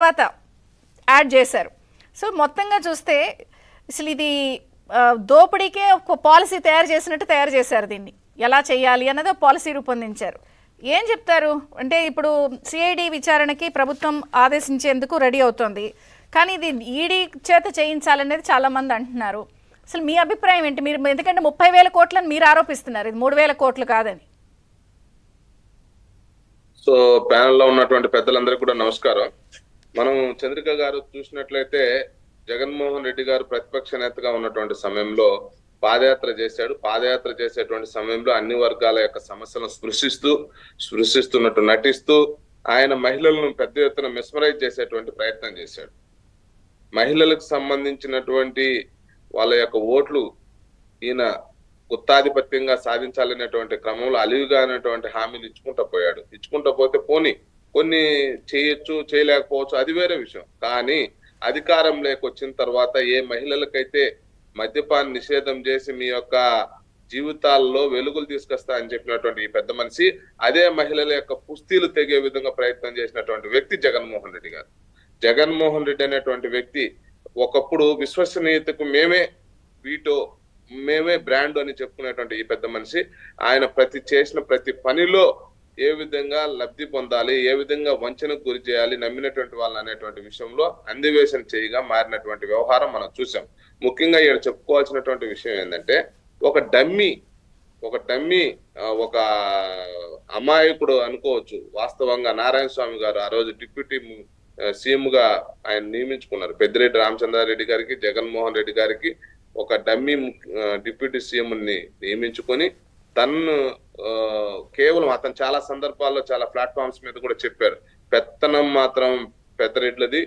తర్వాత యాడ్ చేశారు. సో మొత్తంగా చూస్తే అసలు ఇది దోపిడీకే ఒక పాలసీ తయారు చేసినట్టు తయారు చేశారు. దీన్ని ఎలా చేయాలి అన్నది పాలసీ రూపొందించారు. ఏం చెప్తారు అంటే ఇప్పుడు సిఐడి విచారణకి ప్రభుత్వం ఆదేశించేందుకు రెడీ అవుతోంది, కానీ ఇది ఈడీ చేత చేయించాలనేది చాలామంది అంటున్నారు. అసలు మీ అభిప్రాయం ఏంటి? మీరు ఎందుకంటే 30,000 కోట్లని మీరు ఆరోపిస్తున్నారు, ఇది 3,000 కోట్లు కాదని. సో ప్యానెల్లో ఉన్నటువంటి పెద్దలందరికీ కూడా నమస్కారం. మనం చంద్రిక గారు చూసినట్లయితే జగన్మోహన్ రెడ్డి గారు ప్రతిపక్ష నేతగా ఉన్నటువంటి సమయంలో పాదయాత్ర చేశాడు. పాదయాత్ర చేసేటువంటి సమయంలో అన్ని వర్గాల యొక్క సమస్యలను స్పృశిస్తున్నట్టు నటిస్తూ ఆయన మహిళలను పెద్ద ఎత్తున మిస్మరైజ్ చేసేటువంటి ప్రయత్నం చేశాడు. మహిళలకు సంబంధించినటువంటి వాళ్ళ యొక్క ఓట్లు ఈయన గుత్తాధిపత్యంగా సాధించాలనేటువంటి క్రమంలో అలివిగా అనేటువంటి హామీలు ఇచ్చుకుంటా పోతే పోని కొన్ని చేయొచ్చు, చేయలేకపోవచ్చు, అది వేరే విషయం. కానీ అధికారంలోకి వచ్చిన తర్వాత ఏ మహిళలకైతే మద్యపాన నిషేధం చేసి మీ యొక్క జీవితాల్లో వెలుగులు తీసుకొస్తా అని చెప్పినటువంటి ఈ పెద్ద మనిషి అదే మహిళల యొక్క పుస్తీలు తెగే విధంగా ప్రయత్నం చేసినటువంటి వ్యక్తి జగన్మోహన్ రెడ్డి గారు. జగన్మోహన్ రెడ్డి అనేటువంటి వ్యక్తి ఒకప్పుడు విశ్వసనీయతకు మేమే బ్రాండ్ అని చెప్పుకునేటువంటి ఈ పెద్ద మనిషి ఆయన చేసిన ప్రతి పనిలో ఏ విధంగా లబ్ధి పొందాలి, ఏ విధంగా వంచనకు గురి చేయాలి నమ్మినటువంటి వాళ్ళని అనేటువంటి విషయంలో అందివేశం చేయగా మారినటువంటి వ్యవహారం మనం చూసాం. ముఖ్యంగా ఇక్కడ చెప్పుకోవాల్సినటువంటి విషయం ఏంటంటే ఒక డమ్మీ ఒక అమాయకుడు అనుకోవచ్చు. వాస్తవంగా నారాయణ స్వామి గారు ఆ రోజు డిప్యూటీ సీఎం గా ఆయన నియమించుకున్నారు. పెద్దిరెడ్డి రామచంద్రారెడ్డి గారికి, జగన్మోహన్ రెడ్డి గారికి ఒక డమ్మీ డిప్యూటీ సీఎం ని నియమించుకొని తను కేవలం అతను చాలా సందర్భాల్లో చాలా ప్లాట్ఫామ్స్ మీద కూడా చెప్పారు, పెత్తనం మాత్రం పెద్దరెడ్లది,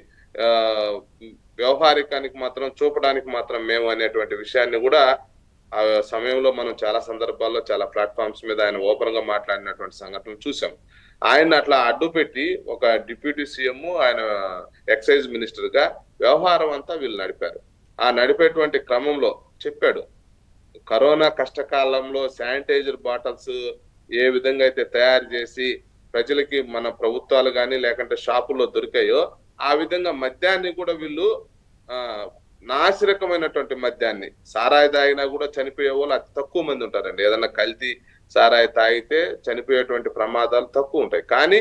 వ్యవహారికానికి మాత్రం చూపడానికి మాత్రం మేము అనేటువంటి విషయాన్ని కూడా ఆ సమయంలో మనం చాలా సందర్భాల్లో చాలా ప్లాట్ఫామ్స్ మీద ఆయన ఓపెన్ గా మాట్లాడినటువంటి సంఘటనలు చూసాం. ఆయన అట్లా అడ్డు పెట్టి ఒక డిప్యూటీ సీఎం, ఆయన ఎక్సైజ్ మినిస్టర్ గా వ్యవహారం అంతా వీళ్ళు నడిపారు. ఆ నడిపేటువంటి క్రమంలో చెప్పాడు, కరోనా కష్టకాలంలో శానిటైజర్ బాటిల్స్ ఏ విధంగా అయితే తయారు చేసి ప్రజలకి మన ప్రభుత్వాలు కానీ లేకుంటే షాపుల్లో దొరికాయో ఆ విధంగా మద్యాన్ని కూడా వీళ్ళు నాసిరకమైనటువంటి మద్యాన్ని, సారాయి తాగినా కూడా చనిపోయే వాళ్ళు అతి తక్కువ మంది ఉంటారండి. ఏదన్నా కల్తీ సారాయి తాగితే చనిపోయేటువంటి ప్రమాదాలు తక్కువ ఉంటాయి. కానీ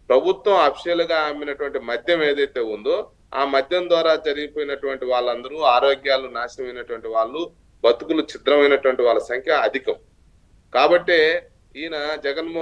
ప్రభుత్వం అఫీషియల్ గా అమ్మినటువంటి మద్యం ఏదైతే ఉందో ఆ మద్యం ద్వారా జరిగిపోయినటువంటి వాళ్ళందరూ ఆరోగ్యాలు నాశనమైనటువంటి వాళ్ళు, బతుకులు ఛిద్రమైనటువంటి వాళ్ళ సంఖ్య అధికం. కాబట్టే ఈయన జగన్మోహన్